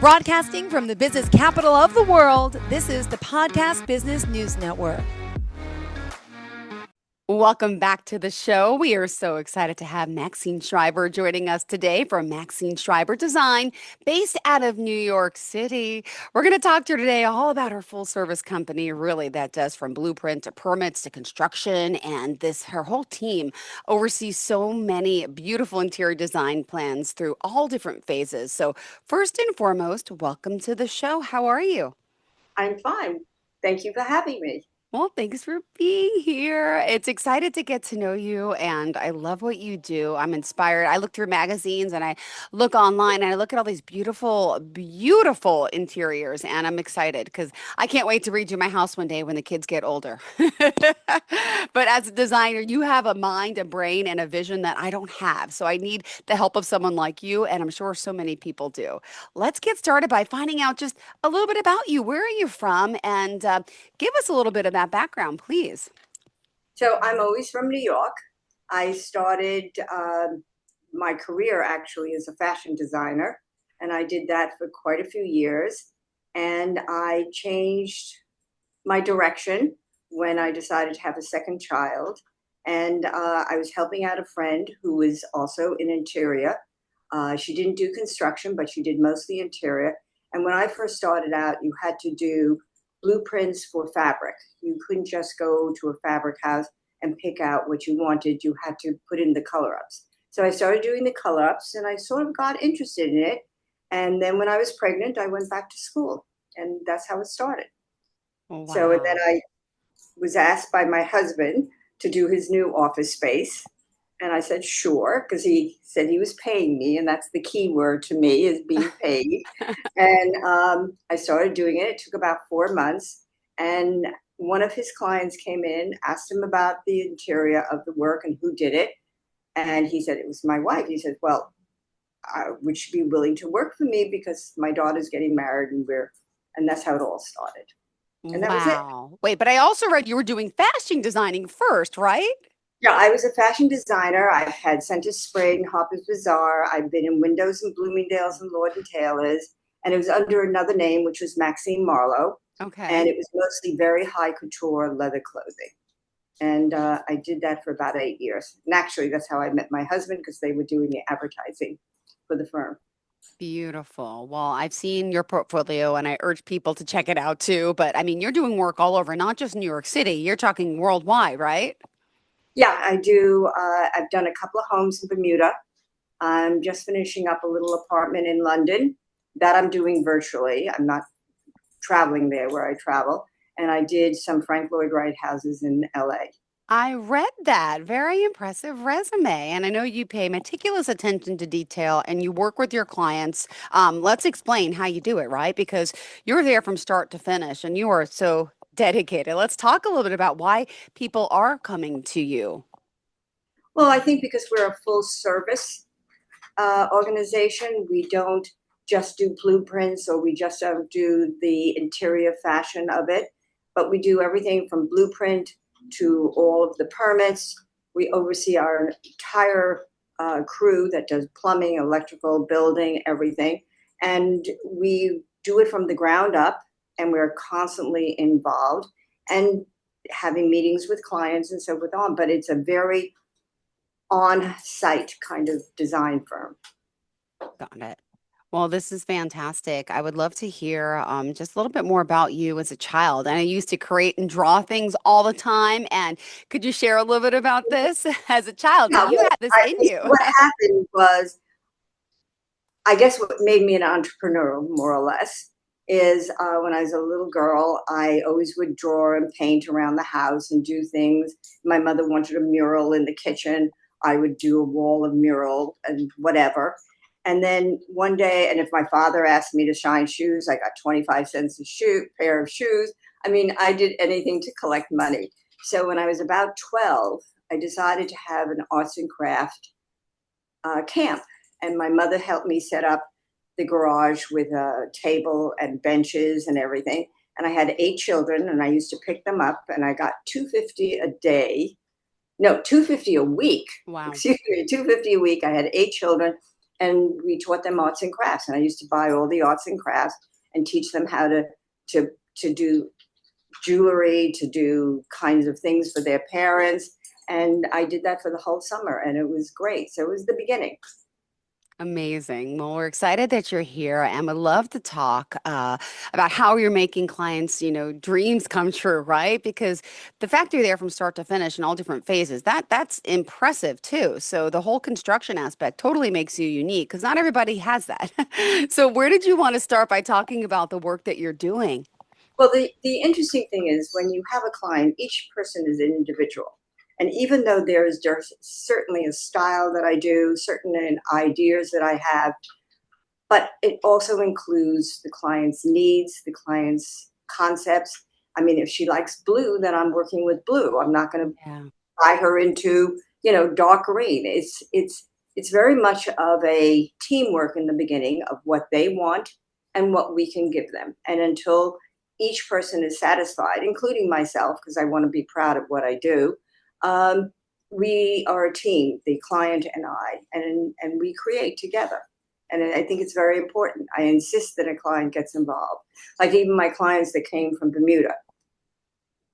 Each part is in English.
Broadcasting from the business capital of the world, this is the Podcast Business News Network. Welcome back to the show. We are so excited to have Maxine Shriber joining us today from Maxine Shriber Design, based out of New York City. We're going to talk to her today all about her full service company, really, that does from blueprint to permits to construction. And her whole team oversees so many beautiful interior design plans through all different phases. So, first and foremost, welcome to the show. How are you? I'm fine. Thank you for having me. Well, thanks for being here. It's excited to get to know you, and I love what you do. I'm inspired. I look through magazines and I look online and I look at all these beautiful, beautiful interiors, and I'm excited because I can't wait to redo my house one day when the kids get older. But as a designer, you have a mind, a brain, and a vision that I don't have. So I need the help of someone like you, and I'm sure so many people do. Let's get started by finding out just a little bit about you. Where are you from? And give us a little bit of that background, please. So I'm always from New York. I started my career actually as a fashion designer, and I did that for quite a few years. And I changed my direction when I decided to have a second child. And I was helping out a friend who was also in interior. She didn't do construction, but she did mostly interior. And when I first started out, you had to do blueprints for fabric. You couldn't just go to a fabric house and pick out what you wanted. You had to put in the color ups. So I started doing the color ups and I sort of got interested in it. And then when I was pregnant, I went back to school, and that's how it started. Oh, wow. So, and then I was asked by my husband to do his new office space. And I said, sure, because he said he was paying me. And that's the key word to me, is being paid. And I started doing it. It took about 4 months. And one of his clients came in, asked him about the interior of the work and who did it. And he said, it was my wife. He said, well, would she be willing to work for me? Because my daughter's getting married, and that's how it all started. And that was it. Wow. Wait, but I also read you were doing fashion designing first, right? Yeah, I was a fashion designer. I've had Center Spring, Harper's Bazaar. I've been in Windows and Bloomingdale's and Lord & Taylor's. And it was under another name, which was Maxine Marlowe. Okay. And it was mostly very high couture leather clothing. And I did that for about 8 years. And actually, that's how I met my husband, because they were doing the advertising for the firm. Beautiful. Well, I've seen your portfolio and I urge people to check it out too. But I mean, you're doing work all over, not just New York City. You're talking worldwide, right? Yeah, I do. I've done a couple of homes in Bermuda. I'm just finishing up a little apartment in London that I'm doing virtually. I'm not traveling there where I travel. And I did some Frank Lloyd Wright houses in LA. I read that. Very impressive resume. And I know you pay meticulous attention to detail and you work with your clients. Let's explain how you do it, right? Because you're there from start to finish and you are so dedicated. Let's talk a little bit about why people are coming to you. Well, I think because we're a full service organization, we don't just do blueprints, or we just don't do the interior fashion of it, but we do everything from blueprint to all of the permits. We oversee our entire crew that does plumbing, electrical, building, everything. And we do it from the ground up, and we're constantly involved and having meetings with clients and so forth on. But it's a very on-site kind of design firm. Got it. Well, this is fantastic. I would love to hear just a little bit more about you as a child. And I used to create and draw things all the time. And could you share a little bit about this as a child? So Yeah, you had this in you. what happened was, I guess what made me an entrepreneur, more or less, is when I was a little girl, I always would draw and paint around the house and do things. My mother wanted a mural in the kitchen. I would do a wall of mural and whatever. And then one day, and if my father asked me to shine shoes, I got 25 cents a pair of shoes. I mean, I did anything to collect money. So when I was about 12, I decided to have an arts and craft camp. And my mother helped me set up the garage with a table and benches and everything. And I had 8 children, and I used to pick them up, and I got $250 a day. No, $250 a week. Wow. Excuse me, $250 a week. I had 8 children, and we taught them arts and crafts. And I used to buy all the arts and crafts and teach them how to do jewelry, to do kinds of things for their parents. And I did that for the whole summer, and it was great. So it was the beginning. Amazing. Well, we're excited that you're here and would love to talk about how you're making clients, dreams come true, right? Because the fact you're there from start to finish in all different phases, that's impressive too. So the whole construction aspect totally makes you unique because not everybody has that. So where did you want to start by talking about the work that you're doing? Well, the interesting thing is when you have a client, each person is an individual. And even though there's certainly a style that I do, certain ideas that I have, but it also includes the client's needs, the client's concepts. I mean, if she likes blue, then I'm working with blue. I'm not going to Yeah. buy her into, dark green. It's very much of a teamwork in the beginning of what they want and what we can give them. And until each person is satisfied, including myself, because I want to be proud of what I do, um, we are a team, the client and I, and we create together. And I think it's very important. I insist that a client gets involved. Like even my clients that came from Bermuda,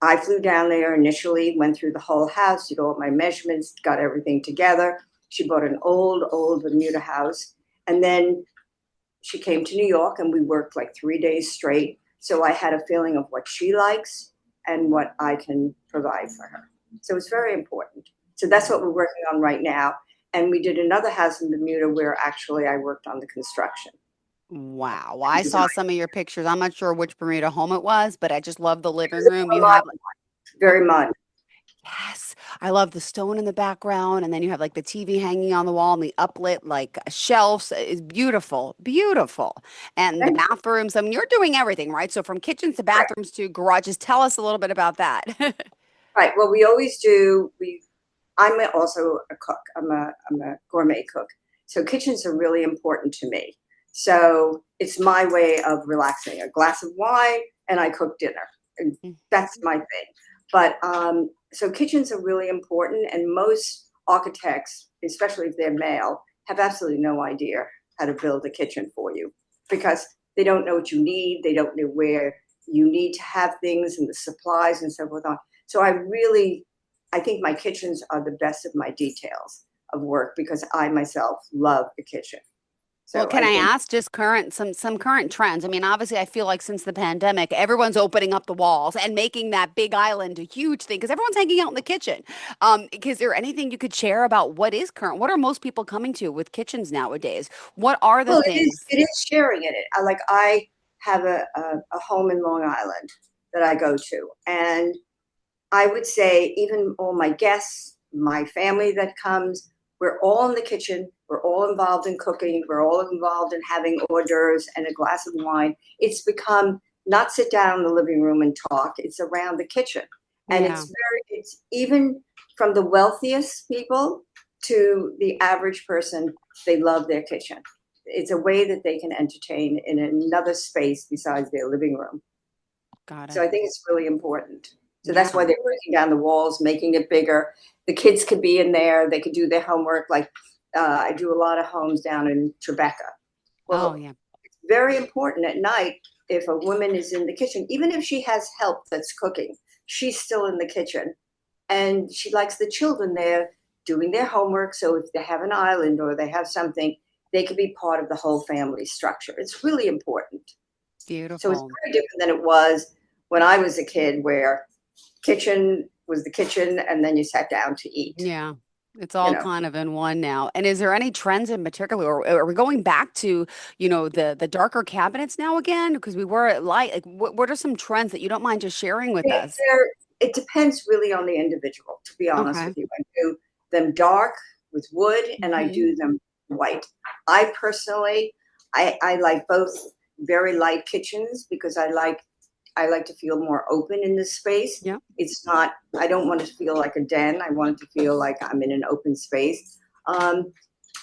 I flew down there initially, went through the whole house, did all my measurements, got everything together. She bought an old Bermuda house. And then she came to New York and we worked like 3 days straight. So I had a feeling of what she likes and what I can provide for her. So it's very important. So that's what we're working on right now. And we did another house in Bermuda where actually I worked on the construction. Wow. Well, I saw some of your pictures. I'm not sure which Bermuda home it was, but I just love the living room. You have Very much. Yes, I love the stone in the background, and then you have like the TV hanging on the wall and the uplit like shelves. It's beautiful, beautiful. And the bathrooms. I mean, you're doing everything, right? So from kitchens to Right. bathrooms to garages. Tell us a little bit about that. Right. Well, we always do. I'm also a cook. I'm a gourmet cook. So kitchens are really important to me. So it's my way of relaxing. A glass of wine, and I cook dinner, and that's my thing. But so kitchens are really important, and most architects, especially if they're male, have absolutely no idea how to build a kitchen for you because they don't know what you need. They don't know where you need to have things and the supplies and so forth. So I think my kitchens are the best of my details of work because I myself love the kitchen. Well, So can I I think, ask just some current trends? I mean, obviously, I feel like since the pandemic, everyone's opening up the walls and making that big island a huge thing because everyone's hanging out in the kitchen. Is there anything you could share about what is current? What are most people coming to with kitchens nowadays? What are the well, things? it is sharing in it. I have a home in Long Island that I go to, and I would say even all my guests, my family that comes, we're all in the kitchen. We're all involved in cooking. We're all involved in having hors d'oeuvres and a glass of wine. It's become not sit down in the living room and talk. It's around the kitchen. And Yeah. it's even from the wealthiest people to the average person, they love their kitchen. It's a way that they can entertain in another space besides their living room. Got So it. I think it's really important. So that's Yeah. why they're breaking down the walls, making it bigger. The kids could be in there. They could do their homework. Like I do a lot of homes down in Tribeca. Oh, Well, yeah. it's very important at night if a woman is in the kitchen, even if she has help that's cooking, she's still in the kitchen. And she likes the children there doing their homework. So if they have an island or they have something, they could be part of the whole family structure. It's really important. So it's Beautiful. very different than it was when I was a kid, where kitchen was the kitchen and then you sat down to eat, Yeah. It's you all know. kind of in one now. And is there any trends in particular, or are we going back to, the darker cabinets now again? Because we were at light. Like, what are some trends that you don't mind just sharing with They- us? they're- it depends really on the individual, to be honest Okay. with you. I do them dark with wood and I Hmm. do them white. I personally, I like both very light kitchens because I like to feel more open in this space. Yeah. It's not, I don't want it to feel like a den. I want it to feel like I'm in an open space. Um,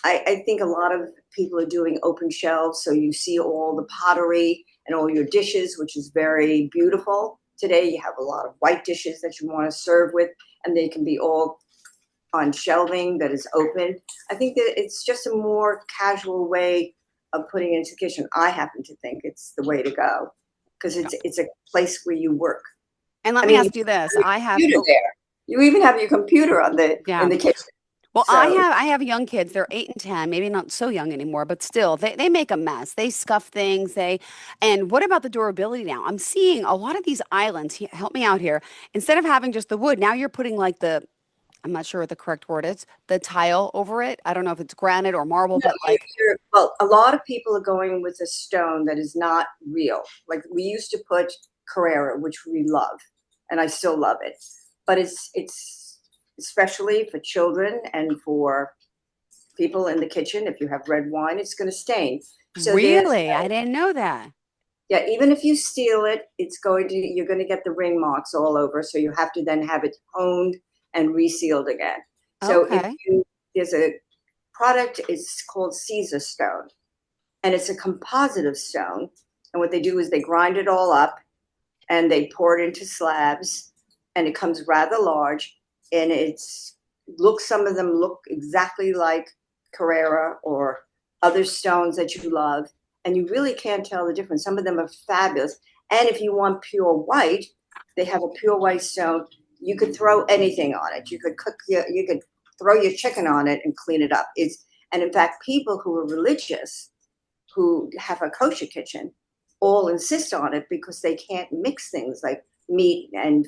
I think a lot of people are doing open shelves, so you see all the pottery and all your dishes, which is very beautiful. Today, you have a lot of white dishes that you want to serve with, and they can be all on shelving that is open. I think that it's just a more casual way of putting it into the kitchen. I happen to think it's the way to go because it's a place where you work. And let I me mean, you ask you this. have I your have, computer there. You even have your computer on in yeah. the kitchen. Well, So I have young kids. They're 8 and 10, maybe not so young anymore, but still, they make a mess. They scuff things. And what about the durability now? I'm seeing a lot of these islands. Help me out here. Instead of having just the wood, now you're putting like I'm not sure what the correct word is, the tile over it. I don't know if it's granite or marble, no, but like, well, a lot of people are going with a stone that is not real. Like we used to put Carrara, which we love, and I still love it. But it's especially for children and for people in the kitchen. If you have red wine, it's going to stain. So really, I didn't know that. yeah, even if you steal it, you're going to get the ring marks all over. So you have to then have it honed and resealed again. So Okay. there's a product, it's called Caesar stone, and it's a composite of stone. And what they do is they grind it all up and they pour it into slabs, and it comes rather large, and some of them look exactly like Carrara or other stones that you love, and you really can't tell the difference. Some of them are fabulous. And if you want pure white, they have a pure white stone. You could throw anything on it. You could throw your chicken on it and clean it up. And in fact, people who are religious, who have a kosher kitchen, all insist on it because they can't mix things like meat and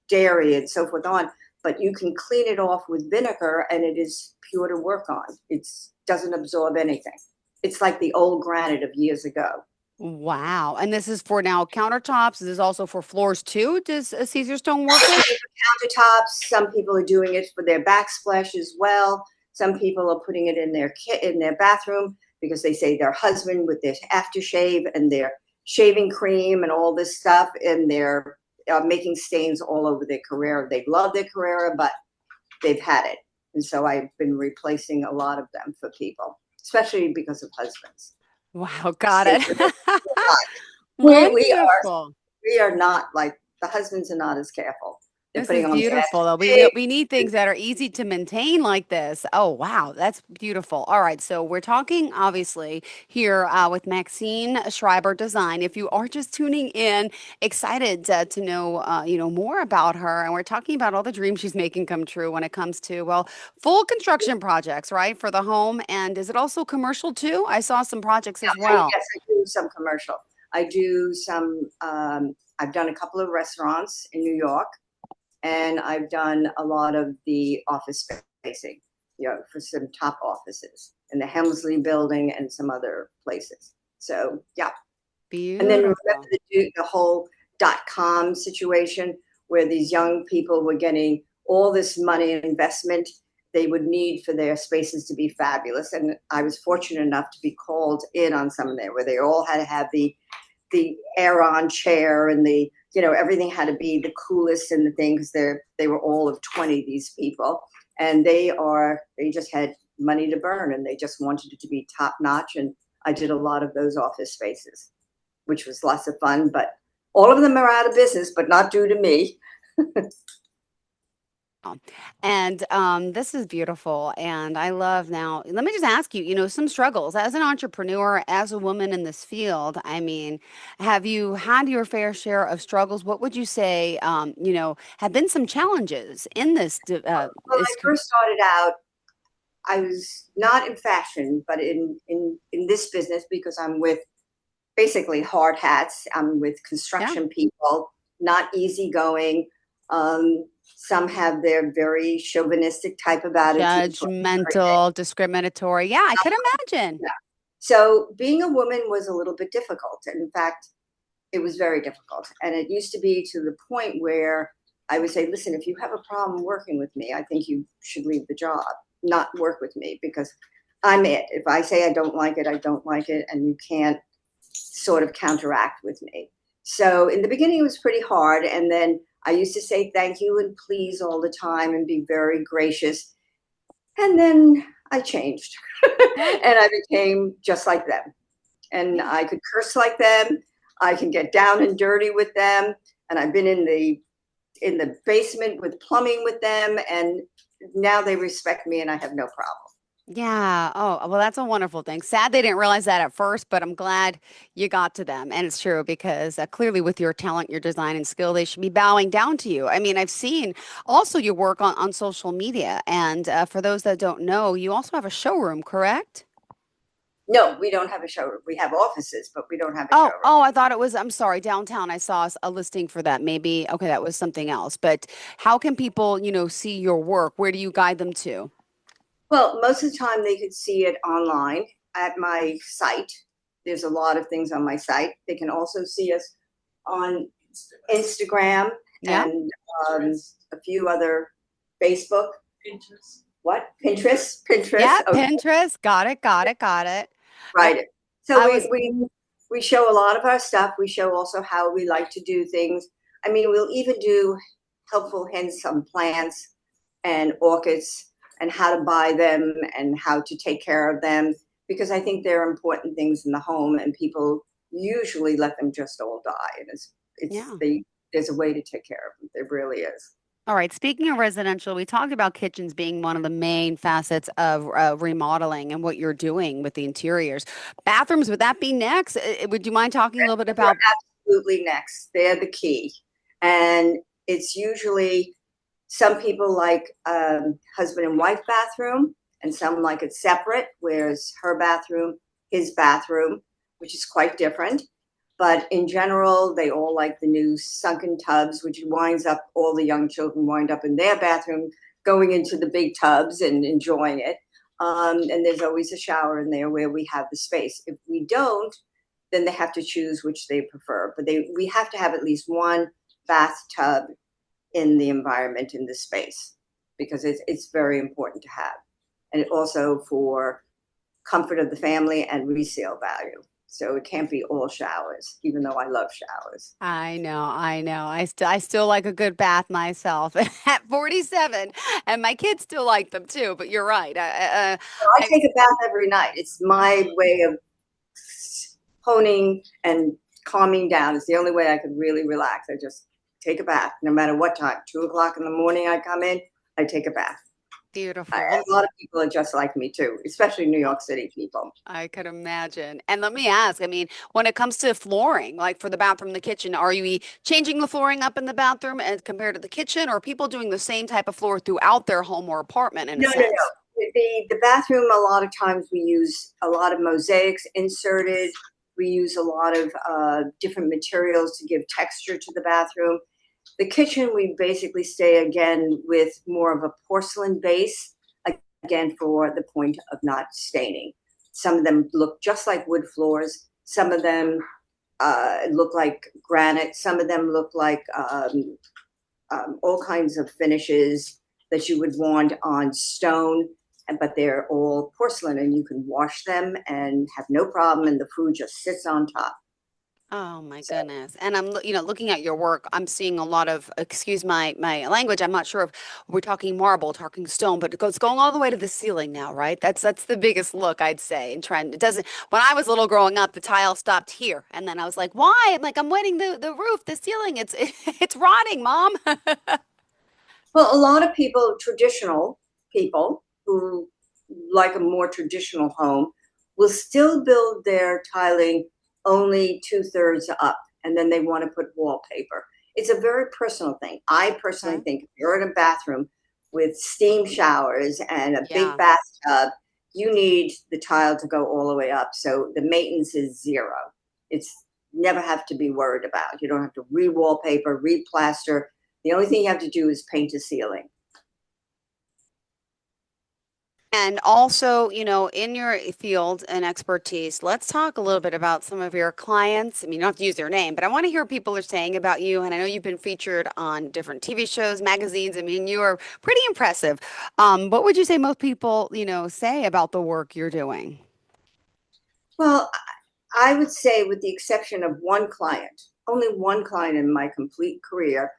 dairy and so forth on. But you can clean it off with vinegar, and it is pure to work on. It doesn't absorb anything. It's like the old granite of years ago. Wow. And this is for now countertops. This is also for floors too. Does a Caesar stone work with? Countertops. Some people are doing it for their backsplash as well. Some people are putting it in their bathroom because they say their husband with their aftershave and their shaving cream and all this stuff, and they're making stains all over their Carrera. They love their Carrera, but they've had it. And so I've been replacing a lot of them for people, especially because of husbands. Wow, got They- it. We, we are Wonderful. we are not like the husbands are not as careful. They're This putting is on the beautiful though. aftershave. We need things that are easy to maintain like this. Oh wow, that's beautiful. All right, so we're talking obviously here with Maxine Shriber Design. If you are just tuning in, excited to know more about her, and we're talking about all the dreams she's making come true when it comes to full construction projects, right, for the home. And is it also commercial too? I saw some projects as well. Yes, I do some commercial. I do some. I've done a couple of restaurants in New York, and I've done a lot of the office spacing, for some top offices in the Hemsley building and some other places. So yeah, and then remember Beautiful. the whole .com situation where these young people were getting all this money and investment they would need for their spaces to be fabulous. And I was fortunate enough to be called in on some of them where they all had to have the air-on chair and everything had to be the coolest and the things. They were all of 20, these people, and they just had money to burn, and they just wanted it to be top notch. And I did a lot of those office spaces, which was lots of fun. But all of them are out of business, but not due to me. And this is beautiful. And I love now, let me just ask you, some struggles as an entrepreneur, as a woman in this field. I mean, have you had your fair share of struggles? What would you say, have been some challenges in When I first started out, I was not in fashion, but in this business, because I'm with basically hard hats. I'm with yeah, construction people, not easygoing. Some have their very chauvinistic type of attitude for everything. judgmental, discriminatory. Yeah, I could imagine. Yeah. So being a woman was a little bit difficult. And in fact, it was very difficult. And it used to be to the point where I would say, listen, if you have a problem working with me, I think you should leave the job, not work with me, because I'm it. If I say I don't like it, I don't like it. And you can't sort of counteract with me. So in the beginning, it was pretty hard. And then I used to say thank you and please all the time and be very gracious. And then I changed Yeah, and I became just like them. And yeah. I could curse like them. I can get down and dirty with them. And I've been in the basement with plumbing with them. And now they respect me and I have no problem. Yeah. Oh, well, that's a wonderful thing. Sad they didn't realize that at first, but I'm glad you got to them. And it's true because clearly, with your talent, your design, and skill, they should be bowing down to you. I mean, I've seen also your work on social media. And for those that don't know, you also have a showroom, correct? No, we don't have a showroom. We have offices, but we don't have a Oh, showroom. oh, I thought it was, I'm sorry, downtown. I saw a listing for that. Maybe, okay, that was something else. But how can people, see your work? Where do you guide them to? Well, most of the time they could see it online at my site. There's a lot of things on my site. They can also see us on Instagram Yeah. and um, a few other Facebook. What? Pinterest? Pinterest. Yeah, Okay, Pinterest. Got it, got it, got it. I right. So I was we show a lot of our stuff. We show also how we like to do things. I mean, we'll even do helpful hints on plants and orchids and how to buy them and how to take care of them because I think they're important things in the home and people usually let them just all die. And yeah. there's a way to take care of them. There really is. All right. Speaking of residential, we talked about kitchens being one of the main facets of remodeling and what you're doing with the interiors. Bathrooms, would that be next? Would you mind talking a little bit They're about? absolutely next. They're the key. And it's usually some people like husband and wife bathroom, and some like it separate, whereas her bathroom, his bathroom, which is quite different. But in general, they all like the new sunken tubs, which winds up all the young children wind up in their bathroom, going into the big tubs and enjoying it. And there's always a shower in there where we have the space. If we don't, then they have to choose which they prefer. But we have to have at least one bathtub in the environment in the space because it's very important to have. And also for comfort of the family and resale value. So it can't be all showers, even though I love showers. I know, I know. I still like a good bath myself at 47, and my kids still like them too. But you're right. I I take a bath every night. It's my way of honing and calming down. It's the only way I could really relax. I just take a bath, no matter what time. 2 o'clock in the morning, I come in, I take a bath. Beautiful. Well, A lot of people are just like me too, especially New York City people. I could imagine. And let me ask, I mean, when it comes to flooring, like for the bathroom, the kitchen, are you changing the flooring up in the bathroom as compared to the kitchen, or are people doing the same type of floor throughout their home or apartment in a No, no, sense? no. The bathroom, a lot of times we use a lot of mosaics inserted. We use a lot of different materials to give texture to the bathroom. The kitchen, we basically stay again with more of a porcelain base, again, for the point of not staining. Some of them look just like wood floors. Some of them look like granite. Some of them look like all kinds of finishes that you would want on stone, but they're all porcelain and you can wash them and have no problem, and the food just sits on top. Oh my So, goodness. And I'm, looking at your work, I'm seeing a lot of, excuse my language. I'm not sure if we're talking marble, talking stone, but it's going all the way to the ceiling now, right? That's the biggest look I'd say and trend. It doesn't, when I was little growing up, the tile stopped here. And then I was like, why? I'm like, I'm wetting the roof, the ceiling. It's it's rotting, Mom. well, a lot of people, traditional people who like a more traditional home, will still build their tiling only two-thirds up, and then they want to put wallpaper. It's a very personal thing. I personally Okay. think if you're in a bathroom with steam showers and a big Yeah. bathtub, you need the tile to go all the way up. So the maintenance is zero. It's never have to be worried about. You don't have to re-wallpaper, re-plaster. The only thing you have to do is paint a ceiling. And also, in your field and expertise, let's talk a little bit about some of your clients. I mean, you don't have to use their name, but I want to hear what people are saying about you. And I know you've been featured on different TV shows, magazines. I mean, you are pretty impressive. What would you say most people, say about the work you're doing? Well, I would say, with the exception of one client, only one client in my complete career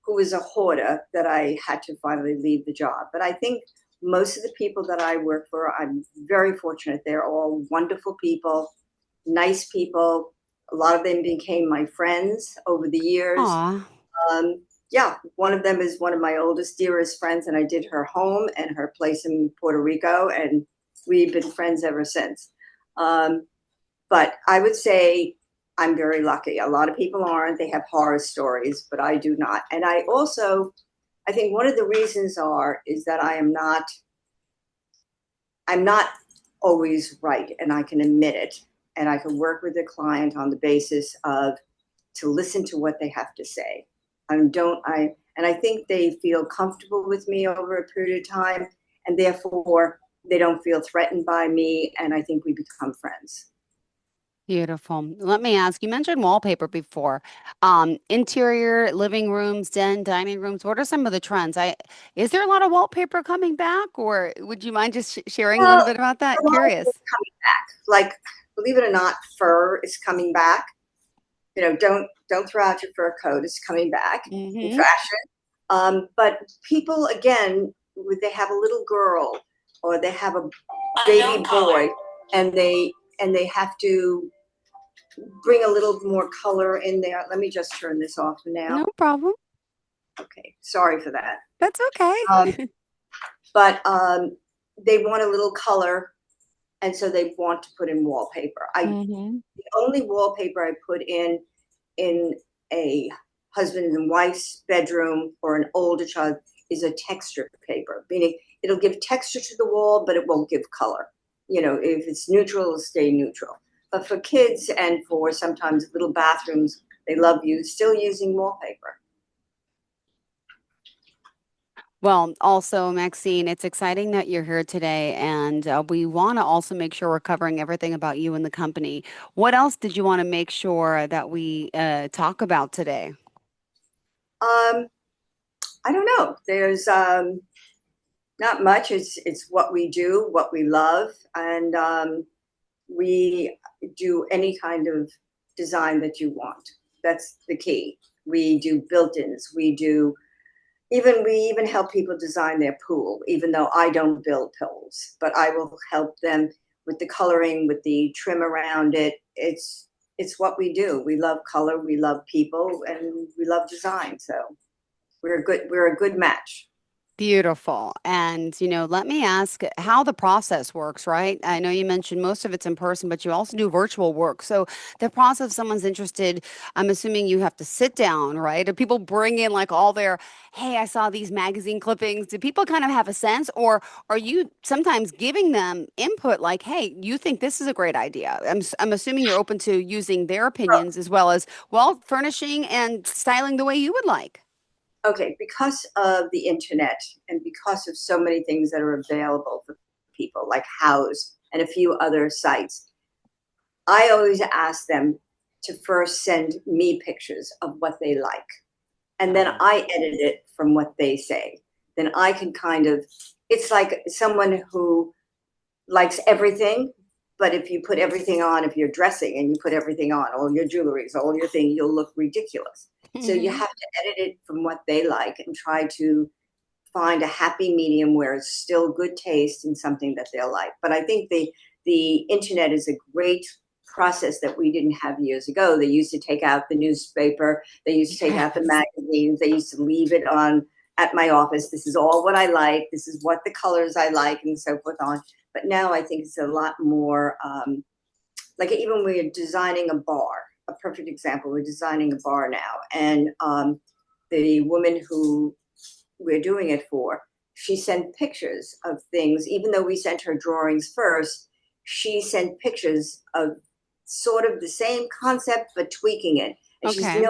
who was a hoarder that I had to finally leave the job. But I think most of the people that I work for, I'm very fortunate. They're all wonderful people, nice people. A lot of them became my friends over the years. Aw. Um, yeah, one of them is one of my oldest, dearest friends, and I did her home and her place in Puerto Rico, and we've been friends ever since. Um, but I would say I'm very lucky. A lot of people aren't. They have horror stories, but I do not. And I think one of the reasons is that I'm not always right, and I can admit it. And I can work with the client on the basis of to listen to what they have to say. And I think they feel comfortable with me over a period of time, and therefore they don't feel threatened by me, and I think we become friends. Beautiful. Let me ask, you mentioned wallpaper before. Interior, living rooms, dining rooms. What are some of the trends? Is there a lot of wallpaper coming back, or would you mind just sharing a little Well, bit about that? a lot of Curious. it's coming back. Like, believe it or not, fur is coming back. You know, don't throw out your fur coat. It's coming back in Mm-hmm. fashion. But people, again, they have a little girl or they have a baby boy, and they have to bring a little more color in there. Let me just turn this off now. No problem. Okay, sorry for that. That's Um, okay. but they want a little color, and so they want to put in wallpaper. Mm-hmm. The only wallpaper I put in a husband and wife's bedroom or an older child is a texture paper, meaning it'll give texture to the wall, but it won't give color. You know, if it's neutral, it'll stay neutral. But for kids and for sometimes little bathrooms, they love you still using wallpaper. Well, also, Maxine, it's exciting that you're here today, and we want to also make sure we're covering everything about you and the company. What else did you want to make sure that we talk about today? Um, I don't know. There's not much. It's what we do, what we love, and we do any kind of design that you want. That's the key. We do built-ins. We even help people design their pool, even though I don't build pools, but I will help them with the coloring, with the trim around it. It's what we do. We love color, we love people, and we love design. So we're a good match. Beautiful. And, let me ask how the process works, right? I know you mentioned most of it's in person, but you also do virtual work. So the process, if someone's interested, I'm assuming you have to sit down, right? Do people bring in like all their, hey, I saw these magazine clippings. Do people kind of have a sense, or are you sometimes giving them input like, hey, you think this is a great idea? I'm assuming you're open to using their opinions as well as, well, furnishing and styling the way you would like. Okay, because of the internet and because of so many things that are available for people, like House and a few other sites, I always ask them to first send me pictures of what they like. And then I edit it from what they say. Then I can it's like someone who likes everything, but if you put everything on, if you're dressing and you put everything on, all your jewelries, all your thing, you'll look ridiculous. So you Hmm. have to edit it from what they like and try to find a happy medium where it's still good taste and something that they'll like. But I think the internet is a great process that we didn't have years ago. They used to take out the newspaper, they used to take out the Yes. magazines, they used to leave it on at my office. This is all what I like. This is what the colors I like, and so forth on. But now I think it's a lot more like even we're designing a bar. A perfect example. We're designing a bar now, and the woman who we're doing it for, she sent pictures of things, even though we sent her drawings first, she sent pictures of sort of the same concept but tweaking it. And she's, Okay.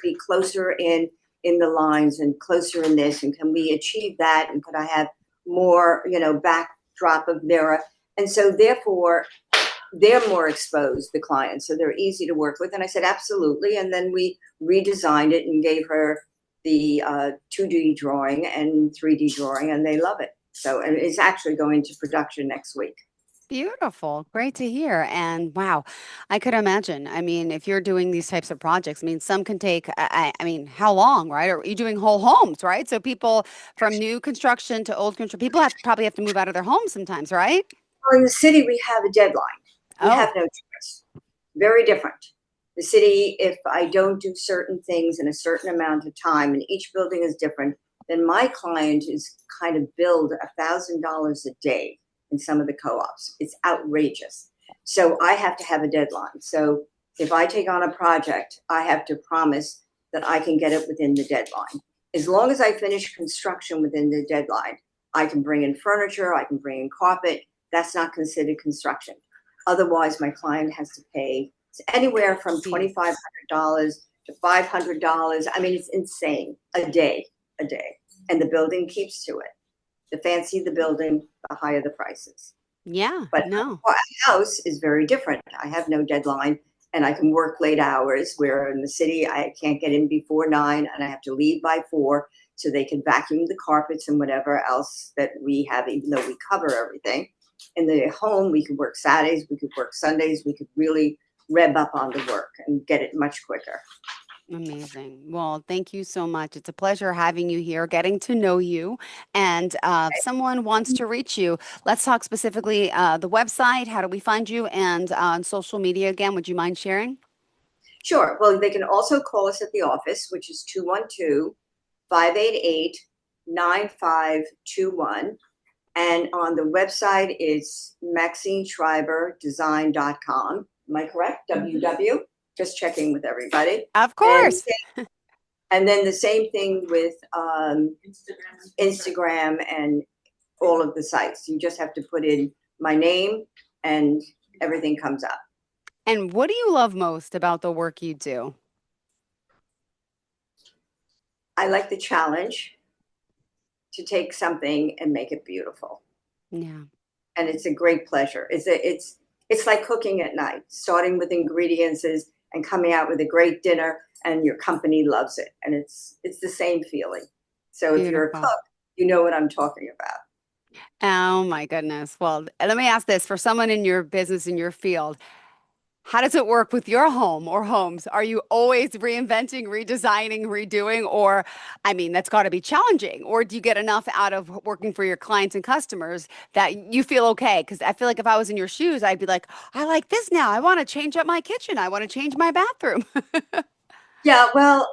be closer in the lines and closer in this, and can we achieve that? And could I have more, backdrop of mirror? And so therefore they're more exposed, the clients, so they're easy to work with. And I said, absolutely. And then we redesigned it and gave her the 2D drawing and 3D drawing, and they love it. So, and it's actually going to production next week. Beautiful. Great to hear. And wow, I could imagine. I mean, if you're doing these types of projects, I mean, some can take, I mean, how long, right? Or are you doing whole homes, right? So people from new construction to old construction, people probably have to move out of their homes sometimes, right? Well, in the city, we have a deadline. We have Oh, no choice. Very different. The city, if I don't do certain things in a certain amount of time, and each building is different, then my client is kind of billed $1,000 a day in some of the co-ops. It's outrageous. So I have to have a deadline. So if I take on a project, I have to promise that I can get it within the deadline. As long as I finish construction within the deadline, I can bring in furniture, I can bring in carpet. That's not considered construction. Otherwise, my client has to pay anywhere from $2,500 to $500. I mean, it's insane. A day. And the building keeps to it. The fancier the building, the higher the prices. Yeah, But no. a house is very different. I have no deadline and I can work late hours, where in the city I can't get in before 9 and I have to leave by 4 so they can vacuum the carpets and whatever else that we have, even though we cover everything. In the home, we could work Saturdays, we could work Sundays, we could really rev up on the work and get it much quicker. Amazing. Well, thank you so much. It's a pleasure having you here, getting to know you. And if someone wants to reach you, let's talk specifically the website. How do we find you? And on social media again, would you mind sharing? Sure. Well, they can also call us at the office, which is 212-588-9521. And on the website, it's MaxineShriberDesign.com. Am I correct? WW? Just checking with everybody. Of course. And then the same thing with Instagram and all of the sites. You just have to put in my name and everything comes up. And what do you love most about the work you do? I like the challenge to take something and make it beautiful. Yeah. And it's a great pleasure. It's like cooking at night, starting with ingredients and coming out with a great dinner, and your company loves it. And it's the same feeling. So if you're a Beautiful. cook, you know what I'm talking about. Oh my goodness. Well, let me ask this for someone in your business, in your field. How does it work with your home or homes? Are you always reinventing, redesigning, redoing? Or, I mean, that's got to be challenging. Or do you get enough out of working for your clients and customers that you feel okay? Because I feel like if I was in your shoes, I'd be like, I like this now. I want to change up my kitchen. I want to change my bathroom. Yeah, well,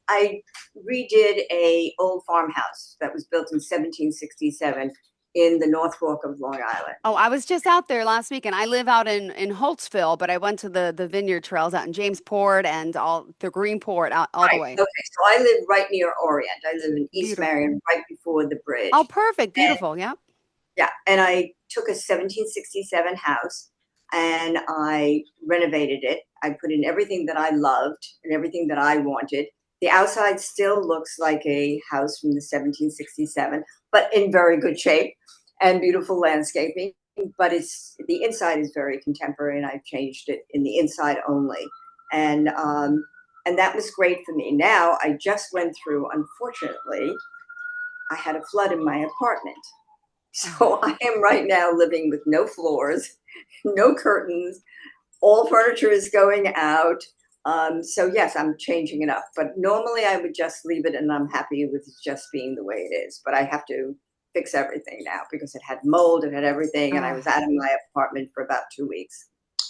I redid a old farmhouse that was built in 1767 in the North Fork of Long Island. Oh, I was just out there last week, and I live out in Holtzville, but I went to the vineyard trails out in Jamesport and all the Greenport out all the Right. way. Okay. So I live right near Orient. I live in East Beautiful. Marion, right before the bridge. Oh, perfect. And Beautiful. Yeah. yeah, and I took a 1767 house and I renovated it. I put in everything that I loved and everything that I wanted. The outside still looks like a house from the 1767, but in very good shape and beautiful landscaping. But the inside is very contemporary, and I've changed it in the inside only. And that was great for me. Now I just went through, unfortunately, I had a flood in my apartment. So I am right now living with no floors, no curtains, all furniture is going out. So yes, I'm changing it up. But normally I would just leave it and I'm happy with it just being the way it is. But I have to fix everything now because it had mold, it had everything, and I was Oh, out of my apartment for about 2 weeks.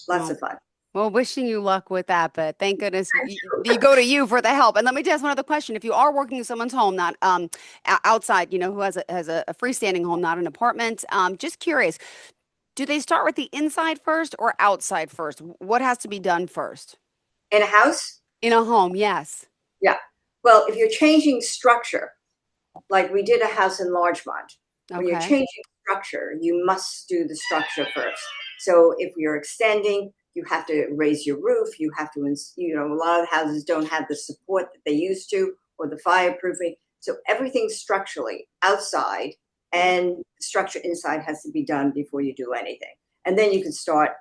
Lots well, of fun. well, wishing you luck with that, but thank goodness Thank you you. go to you for the help. And let me just ask one other question. If you are working in someone's home, not outside, who has a freestanding home, not an apartment, just curious, do they start with the inside first or outside first? What has to be done first? In a house? In a home, yes. Yeah. Well, if you're changing structure, like we did a house in Larchmont. When you're Okay. changing structure, you must do the structure first. So if you're extending, you have to raise your roof. You have to, a lot of houses don't have the support that they used to or the fireproofing. So everything structurally outside and structure inside has to be done before you do anything. And then you can start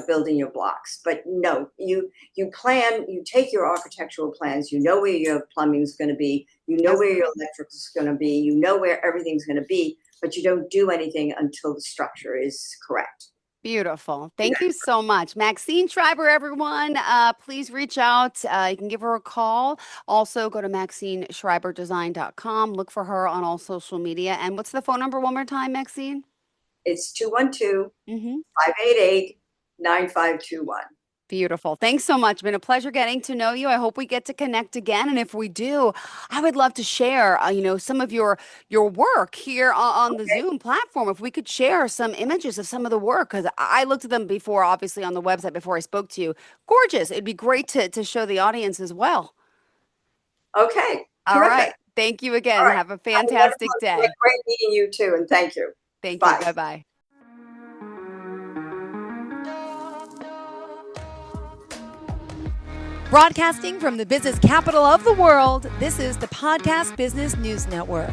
building your blocks. But no, you plan, you take your architectural plans, you know where your plumbing is going to be, you know Yep. where your electrical is going to be, you know where everything's going to be, but you don't do anything until the structure is correct. Beautiful. Thank you so much. Maxine Shriber, everyone. Please reach out. You can give her a call. Also, go to MaxineShriberDesign.com. Look for her on all social media. And what's the phone number one more time, Maxine? It's 212 Mm-hmm. 588 9521. Beautiful. Thanks so much. Been a pleasure getting to know you. I hope we get to connect again. And if we do, I would love to share, some of your work here on the Okay. Zoom platform. If we could share some images of some of the work, because I looked at them before, obviously on the website before I spoke to you. Gorgeous. It'd be great to show the audience as well. Okay. All Terrific. right. Thank you All again. right. Have a Have a wonderful fantastic day. day. Great meeting you too, and thank you. Thank you. Bye. Bye bye. Broadcasting from the business capital of the world, this is the Podcast Business News Network.